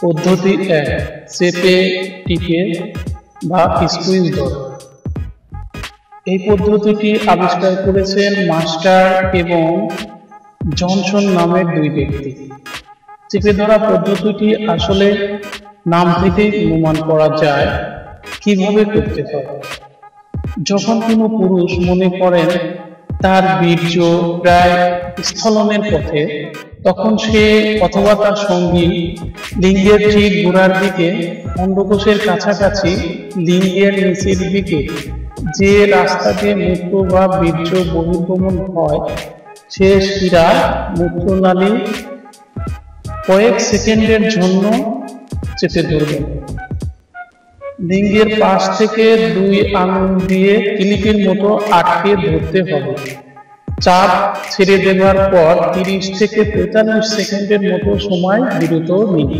পদ্ধতি 1, চেপে টিপে বা স্কুইজ ধরা। এই পদ্ধতিটি আবিষ্কার করেছেন মাস্টার এবং জনসন নামের দুই ব্যক্তি। চেপে ধরা পদ্ধতিটি আসলে নাম থেকেই অনুমান করা যায় কিভাবে করতে হয়। যখন কোনো পুরুষ মনে করেন তার বীর্য প্রায় স্খলনের পথে, তখন সে অথবা তার সঙ্গী লিঙ্গের ঠিক গোড়ার দিকে, অন্ডকোষের কাছাকাছি লিঙ্গের নিচের দিকে যে রাস্তা দিয়ে মূত্র বা বীর্য বহির্গমন হয় সে শিরা মূত্রনালী কয়েক সেকেন্ডের জন্য চেপে ধরবেন। লিঙ্গের পাশ থেকে 2 আঙুল দিয়ে ক্লিপের মতো আটকে ধরতে হবে। চাপ ছেড়ে দেওয়ার পর 30 থেকে 45 সেকেন্ডের মতো সময় বিরত নিন।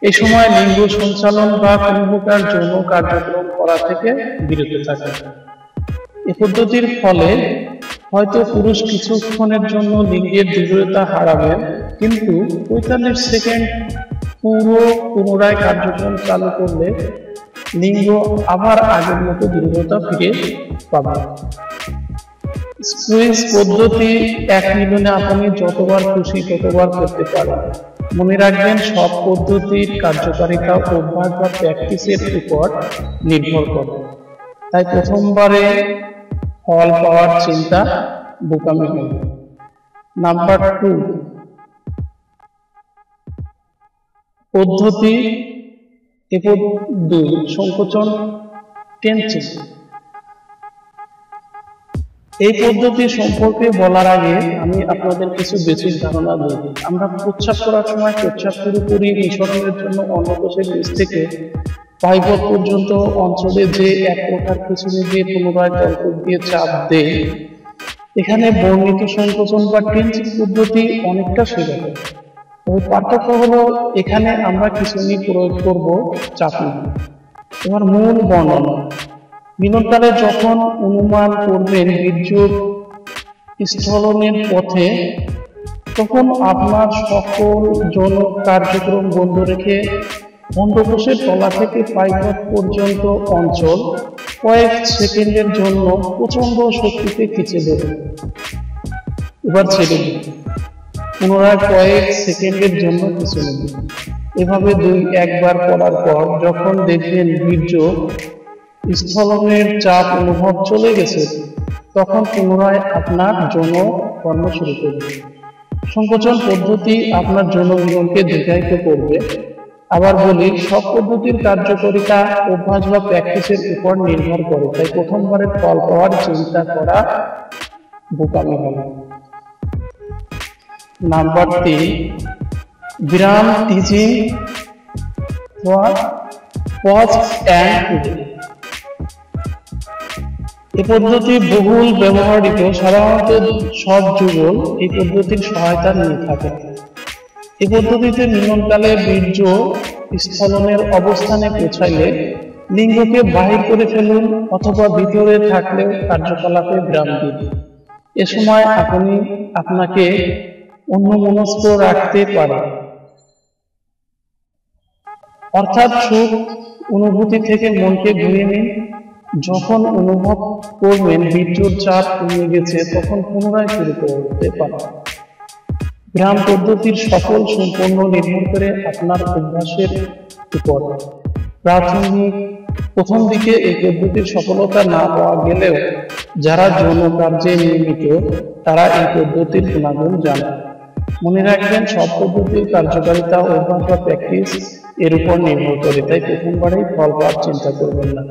এই সময় লিঙ্গ সঞ্চালন বা কোনো প্রকার যৌন কার্যক্রম করা থেকে বিরত থাকুন। এই পদ্ধতির ফলে হয়তো পুরুষ কিছুক্ষণের জন্য লিঙ্গের দৃঢ়তা হারাবেন, কিন্তু 45 সেকেন্ড পুনরায় কার্যক্রম চালু করলে লিঙ্গ আবার আগের মতো দৃঢ়তা ফিরে পাবে। স্কুইজ পদ্ধতি 1 মিলনে আপনি যতবার খুশি ততবার করতে পারেন। মনে রাখবেন, সব পদ্ধতির কার্যকারিতা অভ্যাস বা প্র্যাকটিসের উপর নির্ভর করে, তাই প্রথমবারে ফল পাওয়ার চিন্তা বোকামি হবে। নাম্বার 2, পদ্ধতি 2, সংকোচন টেনশন। এই পদ্ধতি সম্পর্কে বলার আগে আমি আপনাদের কিছু বেসিক ধারণা দেব। আমরা প্রস্রাব করার সময় প্রস্রাব পুরোপুরি নিঃসরণের জন্য অন্ডকোষের নিচ থেকে পাইপট পর্যন্ত অঞ্চলে যে এক প্রকার পিছনে দিয়ে পুনরায় তলকোষ দিয়ে চাপ দেয়, এখানে বর্ণিত সংকোচন বা টেনশন পদ্ধতি অনেকটা সেরকম। তবে পার্থক্য হলো এখানে আমরা খিঁচুনি প্রয়োগ করব, চাপ নেব। এবার মূল বর্ণনা। মিলনকালে যখন অনুমান করবেন বীর্য স্খলনের পথে, তখন আপনার সকল যৌন কার্যক্রম বন্ধ রেখে অন্ডকোষের তলা থেকে পাইপট পর্যন্ত অঞ্চল কয়েক সেকেন্ডের জন্য প্রচন্ড শক্তিতে খিঁচে দেবেন। এবার ছেড়ে দিন, পুনরায় কয়েক সেকেন্ডের জন্য খিঁচে নেবেন। এভাবে 2-1 বার করার পর যখন দেখবেন বীর্য স্খলনের চাপ অনুভব চলে গেছে, তখন পুনরায় আপনার যৌন কর্ম শুরু করবে। সংকোচন পদ্ধতি আপনার যৌন মিলনকে দীর্ঘায়িত করবে। আবার বলি, সব পদ্ধতির কার্যকারিতা অভ্যাস বা প্র্যাকটিসের উপর নির্ভর করে, তাই প্রথমবারের ফল পাওয়ার চিন্তা করা বোকামি হবে। নাম্বার 3, বিরাম টিচিং ফর পজ অ্যান্ড। এই পদ্ধতি বহুল ব্যবহৃত, সাধারণত সব যুগল এই পদ্ধতির সহায়তা নিয়ে থাকে। এই পদ্ধতিতে মিলনকালে বীর্য স্খলনের অবস্থানে পৌঁছাইলে লিঙ্গকে বাহির করে ফেলুন, অথবা ভিতরে থাকলেও কার্যকলাপে বিরাম দিন। এ সময় আপনি আপনাকে অন্যমনস্ক রাখতে পারেন, অর্থাৎ সুখ অনুভূতি থেকে মনকে ঘুরিয়ে নিন। যখন অনুভব করবেন বীর্যর চাপ কমে গেছে, তখন পুনরায় শুরু করতে পারেন। বিরাম পদ্ধতির সফল সম্পূর্ণ নির্ভর করে আপনার অভ্যাসের উপর। প্রথম দিকে এই পদ্ধতির সফলতা না পাওয়া গেলেও যারা যৌন কার্যে নিয়মিত, তারা এই পদ্ধতির গুণাগুণ জানেন। মনে রাখবেন, সব পদ্ধতির কার্যকারিতা অভ্যাস বা প্র্যাকটিস এর উপর নির্ভর করে, তাই প্রথমবারেই ফল পাওয়ার চিন্তা করবেন না।